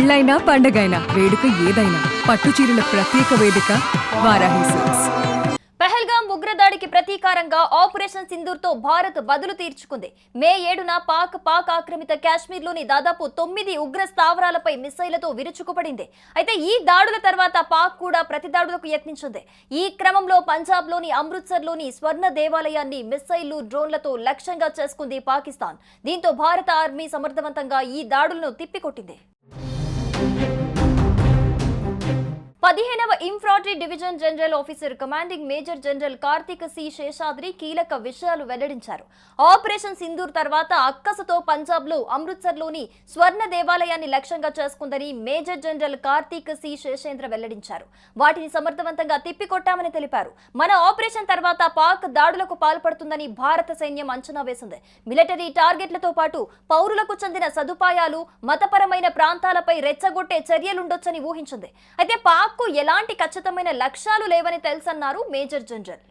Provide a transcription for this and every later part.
పెళ్ళైనా పండగైనా వేడుక ఏదైనా పట్టుచీరల ప్రత్యేక వేదిక వారాహి సిల్క్స్. పహల్గాం ఉగ్రదాడికి ప్రతీకారంగా ఆపరేషన్ సింధూర్తో భారత్ బదులు తీర్చుకుంది. మే 7న పాక్ ఆక్రమిత కాశ్మీర్లోని దాదాపు 9 ఉగ్ర స్థావరాలపై మిసైళ్లతో విరుచుకుపడింది. అయితే ఈ దాడుల తర్వాత పాక్ కూడా ప్రతిదాడులకు యత్నించింది. ఈ క్రమంలో పంజాబ్లోని అమృత్సర్లోని స్వర్ణ దేవాలయాన్ని మిసైళ్లు, డ్రోన్లతో లక్ష్యంగా చేసుకుంది పాకిస్తాన్. దీంతో భారత ఆర్మీ సమర్థవంతంగా ఈ దాడులను తిప్పికొట్టింది. 15వ infantry division general officer commanding major general Karthik C Seshadri కీలక విషయాలు వెల్లడించారు. ఆపరేషన్ సింధూర్ తర్వాత అక్కసతో పంజాబ్లో అమృత్సర్లోని స్వర్ణ దేవాలయాన్ని లక్ష్యంగా చేసుకుందని major general Karthik C Seshendra వెల్లడించారు. వాటిని సమర్థవంతంగా తిప్పికొట్టామని తెలిపారు. మన ఆపరేషన్ తర్వాత పాక్ దాడులకు పాల్పడుతుందని భారత సైన్యం అంచనా వేసింది. మిలిటరీ టార్గెట్లతో పాటు పౌరులకు చెందిన సదుపాయాలు, మతపరమైన ప్రాంతాలపై రెచ్చగొట్టే చర్యలుండొచ్చని ఊహించింది. అయితే పాక్ ఎలాంటి ఖచ్చితమైన లక్ష్యాలు లేవని తెలుసన్నారు మేజర్ జనరల్.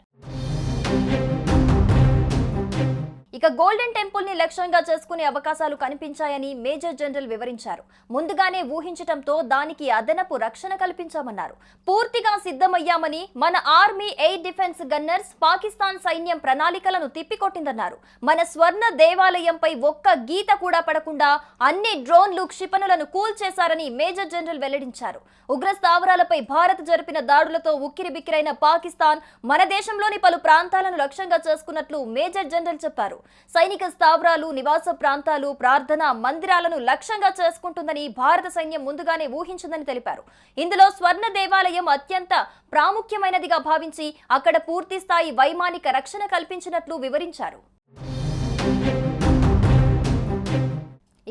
ఇక గోల్డెన్ టెంపుల్ ని లక్ష్యంగా చేసుకునే అవకాశాలు కనిపించాయని మేజర్ జనరల్ వివరించారు. ముందుగానే ఊహించటంతో దానికి అదనపు రక్షణ కల్పించామన్నారు. పూర్తిగా సిద్ధమయ్యామని మన army air defence gunners Pakistan సైన్యం ప్రణాళికలను తిప్పికొట్టిందన్నారు. మన స్వర్ణ దేవాలయంపై ఒక్క గీత కూడా పడకుండా అన్ని డ్రోన్లు, క్షిపణులను కూల్చేశారని మేజర్ జనరల్ వెల్లడించారు. ఉగ్ర స్థావరాలపై భారత్ జరిపిన దాడులతో ఉక్కిరిబిక్కిరైన పాకిస్తాన్ మన దేశంలోని పలు ప్రాంతాలను లక్ష్యంగా చేసుకున్నట్లు మేజర్ జనరల్ చెప్పారు. సైనిక స్థావరాలు, నివాస ప్రాంతాలు, ప్రార్థనా మందిరాలను లక్ష్యంగా చేసుకుంటుందని భారత సైన్యం ముందుగానే ఊహించిందని తెలిపారు. ఇందులో స్వర్ణ దేవాలయం అత్యంత ప్రాముఖ్యమైనదిగా భావించి అక్కడ పూర్తి స్థాయి వైమానిక రక్షణ కల్పించినట్లు వివరించారు.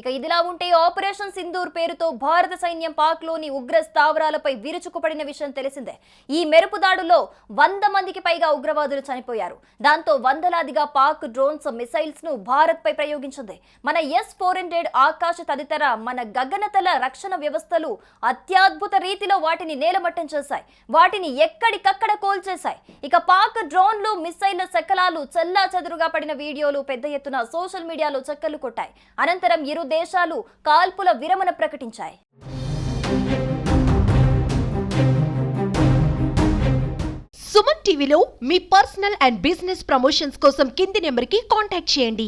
ఇక ఇదిలా ఉంటే ఆపరేషన్ సింధూర్ పేరుతో భారత సైన్యం పాక్లోని ఉగ్ర స్థావరాలపై విరుచుకుపడిన విషయం తెలిసిందే. ఈ మెరుపు దాడుల్లో 100 మందికి పైగా ఉగ్రవాదులు చనిపోయారు. దాంతో వందలాదిగా పాక్ డ్రోన్స్, మిసైల్స్ ను భారత్ పై ప్రయోగించింది. మన S-400 ఆకాశ తదితర మన గగనతల రక్షణ వ్యవస్థలు అత్యద్భుత రీతిలో వాటిని నేలమట్టం చేశాయి. వాటిని ఎక్కడికక్కడ కోల్చేశాయి. ఇక పాక్ డ్రోన్లు, మిసైళ్ల శకలాలు చెల్లా చెదురుగా పడిన వీడియోలు పెద్ద ఎత్తున సోషల్ మీడియాలో చక్కర్లు కొట్టాయి. అనంతరం ఇరు దేశాలు కాల్పుల విరమణ ప్రకటించాయి. సుమన్ టీవీలో మీ పర్సనల్ అండ్ బిజినెస్ ప్రమోషన్స్ కోసం కింది నెంబర్కి కాంటాక్ట్ చేయండి.